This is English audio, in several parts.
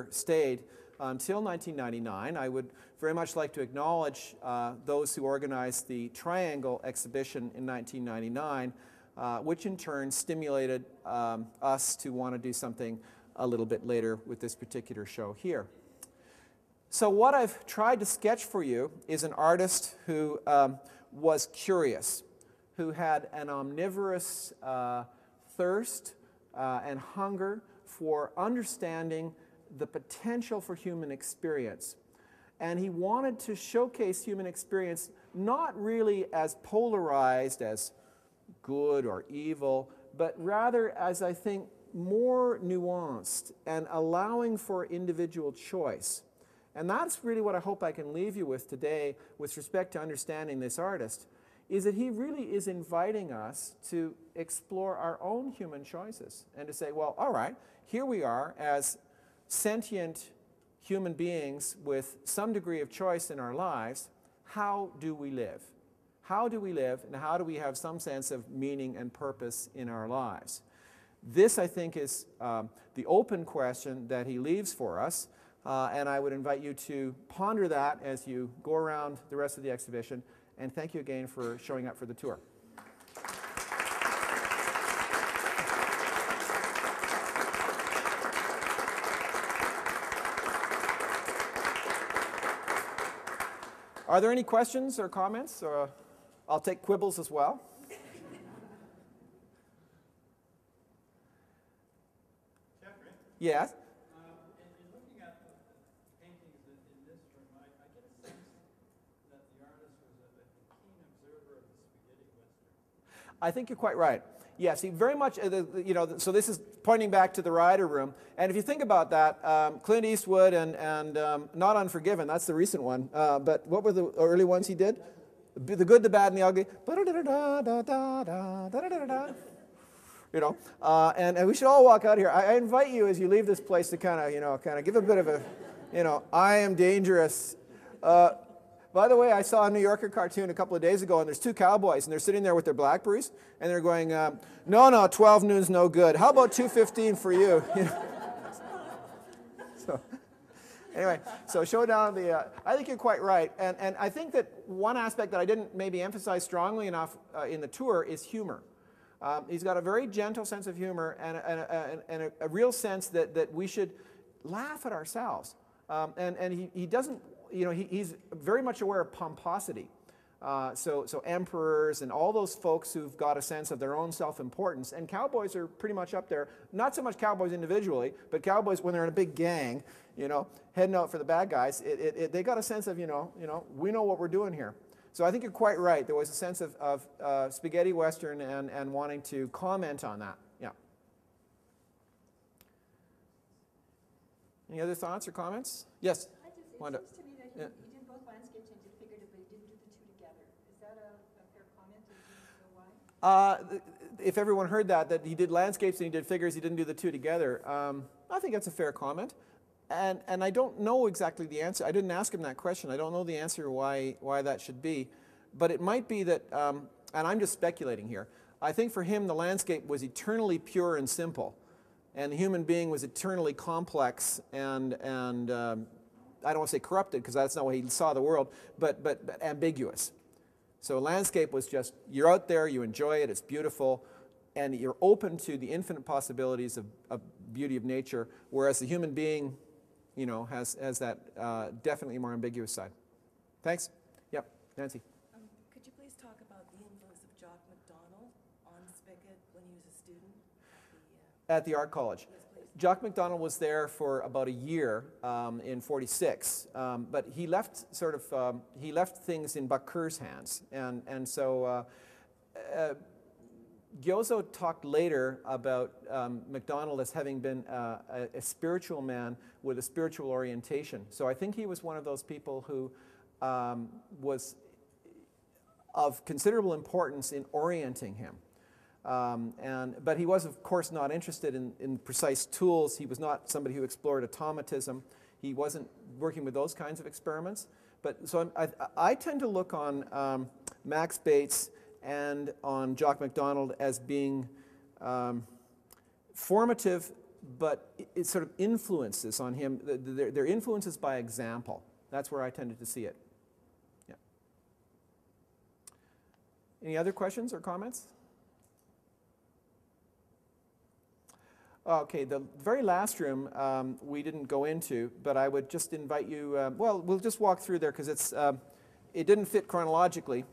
stayed until 1999. I would very much like to acknowledge those who organized the Triangle exhibition in 1999, which in turn stimulated us to want to do something a little bit later with this particular show here. So what I've tried to sketch for you is an artist who was curious, who had an omnivorous thirst and hunger for understanding the potential for human experience. And he wanted to showcase human experience not really as polarized as good or evil, but rather as, I think, more nuanced and allowing for individual choice. And that's really what I hope I can leave you with today with respect to understanding this artist, is that he really is inviting us to explore our own human choices and to say, well, all right, here we are as sentient human beings with some degree of choice in our lives. How do we live? How do we live, and how do we have some sense of meaning and purpose in our lives? This, I think, is the open question that he leaves for us, and I would invite you to ponder that as you go around the rest of the exhibition, and thank you again for showing up for the tour. Are there any questions or comments? Or I'll take quibbles as well. Geoffrey? Yes? In looking at the paintings in this room, I get a sense that the artist was a keen observer of the spaghetti western. I think you're quite right. Yes, he very much, so this is pointing back to the Rider Room. And if you think about that, Clint Eastwood and Not Unforgiven, that's the recent one. But what were the early ones he did? The Good, the Bad, and the Ugly. And we should all walk out here. I invite you as you leave this place to kind of give a bit of a, I am dangerous. By the way, I saw a New Yorker cartoon a couple of days ago, and there's two cowboys, and they're sitting there with their BlackBerries, and they're going, no, 12 noon's no good. How about 2:15 for you? So, anyway, so showdown of I think you're quite right, and I think that one aspect that I didn't maybe emphasize strongly enough in the tour is humor. He's got a very gentle sense of humor and a real sense that we should laugh at ourselves, and he doesn't. He's very much aware of pomposity. So emperors and all those folks who've got a sense of their own self-importance, and cowboys are pretty much up there. Not so much cowboys individually, but cowboys when they're in a big gang, heading out for the bad guys. They got a sense of, we know what we're doing here. So I think you're quite right. There was a sense of spaghetti western and wanting to comment on that. Yeah. Any other thoughts or comments? Yes. It seems to me that he did both landscapes and he did figurative, but he didn't do the two together. Is that a fair comment? And do you know why? If everyone heard that he did landscapes and he did figures, he didn't do the two together, I think that's a fair comment. And I don't know exactly the answer. I didn't ask him that question. I don't know the answer why that should be. But it might be that, and I'm just speculating here, I think for him the landscape was eternally pure and simple. And the human being was eternally complex and I don't want to say corrupted, because that's not what he saw the world, but ambiguous. So landscape was just, you're out there, you enjoy it, it's beautiful, and you're open to the infinite possibilities of beauty of nature, whereas the human being, has that definitely more ambiguous side. Thanks. Yep, Nancy. Could you please talk about the influence of Jock MacDonald on Spickett when he was a student at the art college? Yes, please. Jock MacDonald was there for about a year in '46, but he left he left things in Buck Kerr's hands, and so Gyo-Zo talked later about MacDonald as having been a spiritual man with a spiritual orientation. So I think he was one of those people who was of considerable importance in orienting him. But he was, of course, not interested in precise tools. He was not somebody who explored automatism. He wasn't working with those kinds of experiments. But so I tend to look on Max Bates and on Jock MacDonald as being formative it sort of influences on him. They're influences by example. That's where I tended to see it. Yeah. Any other questions or comments? Okay, the very last room we didn't go into, but I would just invite you, well, we'll just walk through there because it didn't fit chronologically.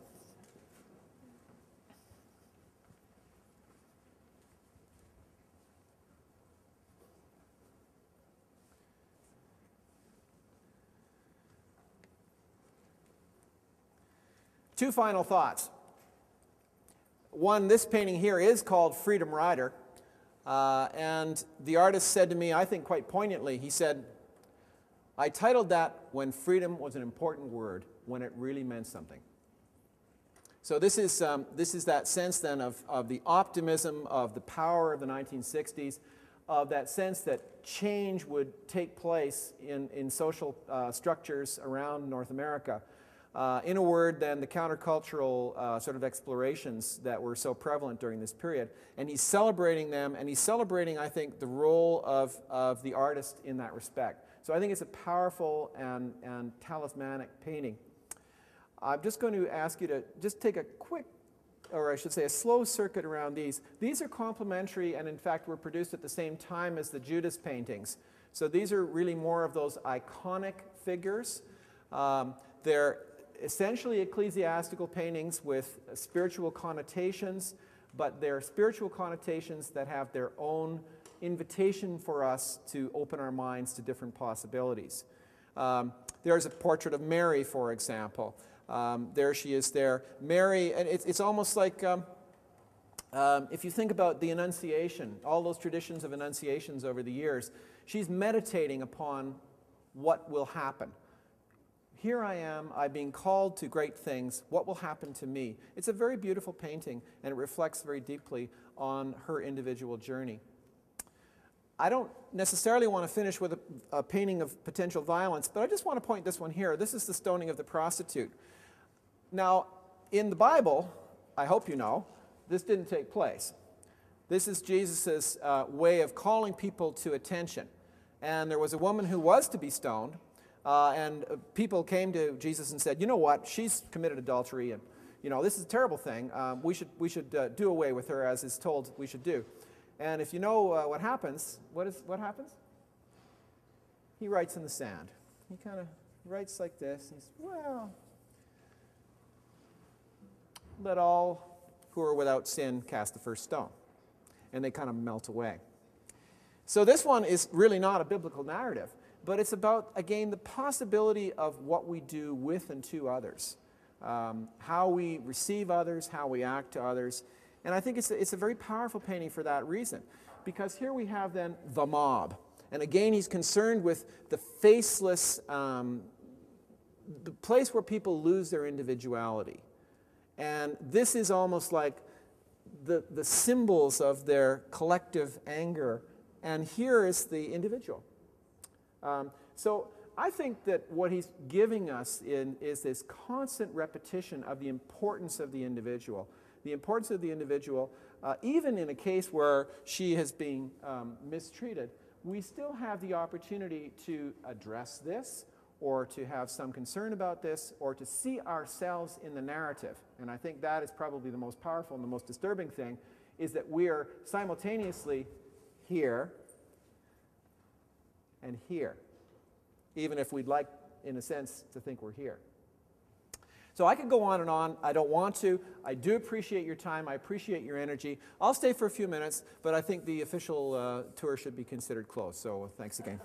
Two final thoughts. One, this painting here is called Freedom Rider. And the artist said to me, I think quite poignantly, he said, I titled that when freedom was an important word, when it really meant something. So this is that sense then of the optimism, of the power of the 1960s, of that sense that change would take place in social structures around North America. In a word, then, the countercultural sort of explorations that were so prevalent during this period. And he's celebrating them, and he's celebrating, I think, the role of the artist in that respect. So I think it's a powerful and talismanic painting. I'm just going to ask you to just take a quick, or I should say a slow circuit around these. These are complementary and, in fact, were produced at the same time as the Judas paintings. So these are really more of those iconic figures. They're essentially ecclesiastical paintings with spiritual connotations, but they're spiritual connotations that have their own invitation for us to open our minds to different possibilities. There's a portrait of Mary, for example. There she is there. Mary, and it's almost like, if you think about the Annunciation, all those traditions of Annunciations over the years, she's meditating upon what will happen. Here I am, I'm being called to great things. What will happen to me? It's a very beautiful painting, and it reflects very deeply on her individual journey. I don't necessarily want to finish with a painting of potential violence, but I just want to point this one here. This is the stoning of the prostitute. Now, in the Bible, I hope you know, this didn't take place. This is Jesus' way of calling people to attention. And there was a woman who was to be stoned, and people came to Jesus and said, you know what, she's committed adultery, and you know, this is a terrible thing. We should do away with her as is told we should do. And if you know what happens, what happens? He writes in the sand. He kind of writes like this. He's, well, let all who are without sin cast the first stone. And they kind of melt away. So this one is really not a biblical narrative, but it's about, again, the possibility of what we do with and to others, how we receive others, how we act to others. And I think it's a very powerful painting for that reason, because here we have then the mob. And again, he's concerned with the faceless, the place where people lose their individuality. And this is almost like the symbols of their collective anger. And here is the individual. So I think that what he's giving us is this constant repetition of the importance of the individual. The importance of the individual, even in a case where she has been mistreated, we still have the opportunity to address this, or to have some concern about this, or to see ourselves in the narrative. And I think that is probably the most powerful and the most disturbing thing, is that we are simultaneously here and here, even if we'd like, in a sense, to think we're here. So I could go on and on. I don't want to. I do appreciate your time. I appreciate your energy. I'll stay for a few minutes, but I think the official tour should be considered closed. So thanks again.